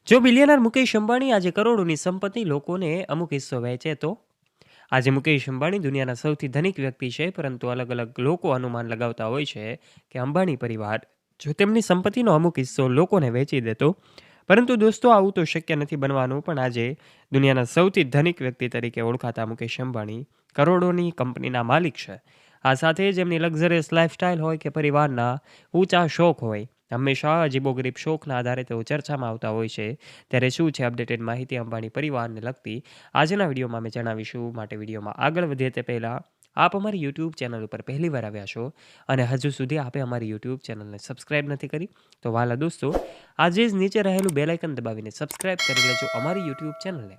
જો બિલિયનર મુકેશ અંબાણી આજે કરોડોની સંપત્તિ લોકોને અમુક હિસ્સો વહેંચે તો? આજે મુકેશ અંબાણી દુનિયાના સૌથી ધનિક વ્યક્તિ છે, પરંતુ અલગ-અલગ લોકો અનુમાન લગાવતા હોય છે કે અંબાણી પરિવાર જો તેમની સંપત્તિનો અમુક હિસ્સો લોકોને વેચી દે તો? પરંતુ દોસ્તો, આવું તો શક્ય નથી બનવાનું. પણ આજે દુનિયાના સૌથી ધનિક વ્યક્તિ તરીકે ઓળખાતા મુકેશ અંબાણી કરોડોની કંપનીના માલિક છે. આ સાથે જ એમની લક્ઝરિયસ લાઇફસ્ટાઇલ હોય કે પરિવારના ઊંચા શોખ હોય, હંમેશા અજીબોગરીબ શોખના આધારે તેઓ ચર્ચામાં આવતા હોય છે. ત્યારે શું છે અપડેટેડ માહિતી અંબાણી પરિવારને લગતી? આજના વિડીયોમાં અમે જણાવીશું. માટે વિડીયોમાં આગળ વધીએ તે પહેલાં આપ અમારી યુટ્યુબ ચેનલ ઉપર પહેલીવાર આવ્યા છો અને હજુ સુધી આપે અમારી યુટ્યુબ ચેનલને સબસ્ક્રાઇબ નથી કરી, તો વહાલા દોસ્તો, આજે જ નીચે રહેલું બેલ આઇકન દબાવીને સબસ્ક્રાઇબ કરી લેજો અમારી યુટ્યુબ ચેનલને.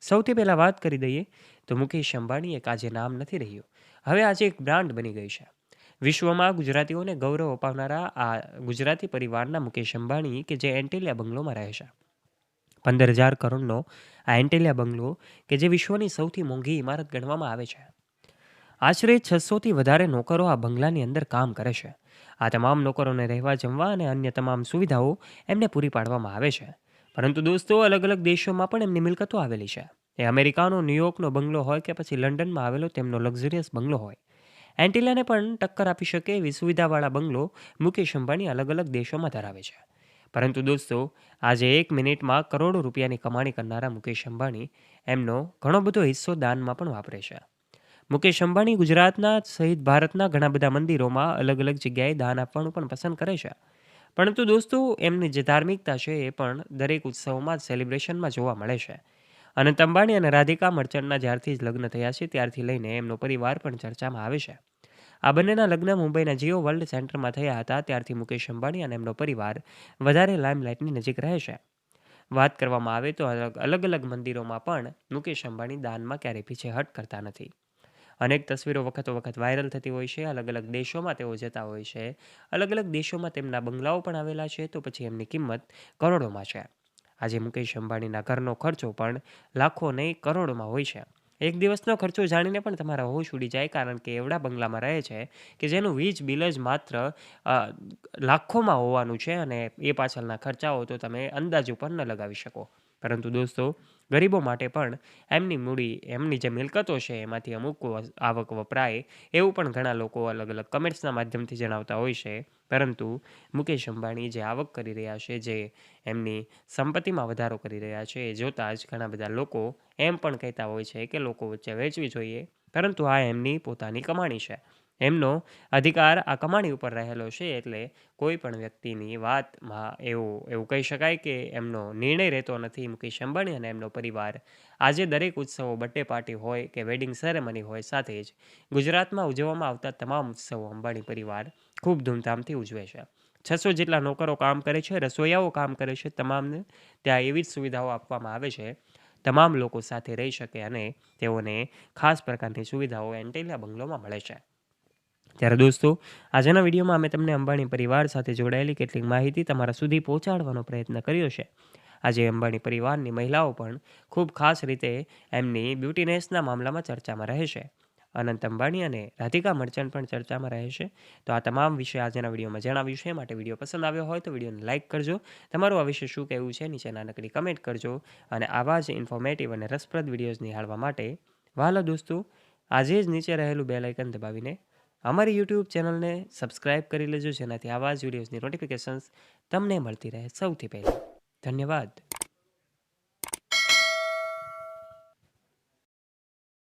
સૌથી પહેલાં વાત કરી દઈએ તો મુકેશ અંબાણી એક આજે નામ નથી રહ્યું, હવે આજે એક બ્રાન્ડ બની ગઈ છે. વિશ્વમાં ગુજરાતીઓને ગૌરવ અપાવનારા આ ગુજરાતી પરિવારના મુકેશ અંબાણી, કે જે એન્ટિલિયા બંગલોમાં રહે છે. 15,000 કરોડનો આ એન્ટિલિયા બંગલો, કે જે વિશ્વની સૌથી મોંઘી ઇમારત ગણવામાં આવે છે. આશરે 600થી વધારે નોકરો આ બંગલાની અંદર કામ કરે છે. આ તમામ નોકરોને રહેવા, જમવા અને અન્ય તમામ સુવિધાઓ એમને પૂરી પાડવામાં આવે છે. પરંતુ દોસ્તો, અલગ-અલગ દેશોમાં પણ એમની મિલકતો આવેલી છે. એ અમેરિકાનો ન્યૂયોર્કનો બંગલો હોય કે પછી લંડનમાં આવેલો તેમનો લક્ઝરિયસ બંગલો હોય, એન્ટિલિયાને પણ ટક્કર આપી શકે એવી સુવિધાવાળા બંગલો મુકેશ અંબાણી અલગ-અલગ દેશોમાં ધરાવે છે. પરંતુ દોસ્તો, આજે એક મિનિટમાં કરોડો રૂપિયાની કમાણી કરનારા મુકેશ અંબાણી એમનો ઘણો બધો હિસ્સો દાનમાં પણ વાપરે છે. મુકેશ અંબાણી ગુજરાતના સહિત ભારતના ઘણા બધા મંદિરોમાં અલગ-અલગ જગ્યાએ દાન આપવાનું પણ પસંદ કરે છે. પરંતુ દોસ્તો, એમની જે ધાર્મિકતા છે એ પણ દરેક ઉત્સવમાં સેલિબ્રેશનમાં જોવા મળે છે. અનંત અંબાણી અને રાધિકા મર્ચન્ટના જ્યારથી જ લગ્ન થયા છે ત્યારથી લઈને એમનો પરિવાર પણ ચર્ચામાં આવે છે. આ બંનેના લગ્ન મુંબઈના જીઓ વર્લ્ડ સેન્ટરમાં થયા હતા. ત્યારથી મુકેશ અંબાણી અને એમનો પરિવાર વધારે લાઇમલાઇટની નજીક રહે છે. વાત કરવામાં આવે તો અલગ-અલગ મંદિરોમાં પણ મુકેશ અંબાણી દાનમાં ક્યારેય પીછેહટ કરતા નથી. અનેક તસવીરો વખતો-વખત વાયરલ થતી હોય છે. અલગ-અલગ દેશોમાં તેઓ જતા હોય છે. અલગ-અલગ દેશોમાં તેમના બંગલાઓ પણ આવેલા છે. તો પછી એમની કિંમત કરોડોમાં છે. આજે મુકેશ અંબાણીના ઘરનો ખર્ચો પણ લાખો નહીં, કરોડોમાં હોય છે. એક દિવસનો ખર્ચો જાણીને પણ તમારા હોશ ઉડી જાય, કારણ કે એવડા બંગલામાં રહે છે કે જેનું વીજ બિલ જ માત્ર લાખોમાં હોવાનું છે, અને એ પાછળના ખર્ચાઓ તો તમે અંદાજો પણ ન લગાવી શકો. પરંતુ દોસ્તો, ગરીબો માટે પણ એમની મૂડી, એમની જે મિલકતો છે એમાંથી અમુક આવક વપરાય, એવું પણ ઘણા લોકો અલગ-અલગ કમેન્ટ્સના માધ્યમથી જણાવતા હોય છે. પરંતુ મુકેશ અંબાણી જે આવક કરી રહ્યા છે, જે એમની સંપત્તિમાં વધારો કરી રહ્યા છે, એ જોતાં જ ઘણા બધા લોકો એમ પણ કહેતા હોય છે કે લોકો વચ્ચે વહેંચવી જોઈએ. પરંતુ આ એમની પોતાની કમાણી છે. એમનો અધિકાર આ કમાણી ઉપર રહેલો છે. એટલે કોઈ પણ વ્યક્તિની વાતમાં એવું કહી શકાય કે એમનો નિર્ણય રહેતો નથી. મુકેશ અંબાણી અને એમનો પરિવાર આજે દરેક ઉત્સવો, બર્થડે પાર્ટી હોય કે વેડિંગ સેરેમની હોય, સાથે જ ગુજરાતમાં ઉજવવામાં આવતા તમામ ઉત્સવો અંબાણી પરિવાર ખૂબ ધૂમધામથી ઉજવે છે. 600 જેટલા નોકરો કામ કરે છે, રસોઈયાઓ કામ કરે છે. તમામને ત્યાં એવી જ સુવિધાઓ આપવામાં આવે છે, તમામ લોકો સાથે રહી શકે અને તેઓને ખાસ પ્રકારની સુવિધાઓ એન્ટિલિયા બંગલોમાં મળે છે. ત્યારે દોસ્તો, આજના વિડીયોમાં અમે તમને અંબાણી પરિવાર સાથે જોડાયેલી કેટલીક માહિતી તમારા સુધી પહોંચાડવાનો પ્રયત્ન કર્યો છે. આજે અંબાણી પરિવારની મહિલાઓ પણ ખૂબ ખાસ રીતે એમની બ્યુટીનેસના મામલામાં ચર્ચામાં રહે છે. અનંત અંબાણી અને રાધિકા મર્ચન્ટ પણ ચર્ચામાં રહે છે. તો આ તમામ વિશે આજના વિડીયોમાં જણાવ્યું છે. માટે વિડીયો પસંદ આવ્યો હોય તો વિડીયોને લાઇક કરજો. તમારું આ વિશે શું કહેવું છે નીચે નાનકડી કમેન્ટ કરજો. અને આવા જ ઇન્ફોર્મેટિવ અને રસપ્રદ વિડીયોઝ નિહાળવા માટે વહાલા દોસ્તો, આજે જ નીચે રહેલું બેલ આઇકન દબાવીને અમારી યુટ્યુબ ચેનલને સબસ્ક્રાઇબ કરી લેજો, જેનાથી આવા જ વિડીયોઝની નોટિફિકેશન્સ તમને મળતી રહે સૌથી પહેલાં. ધન્યવાદ.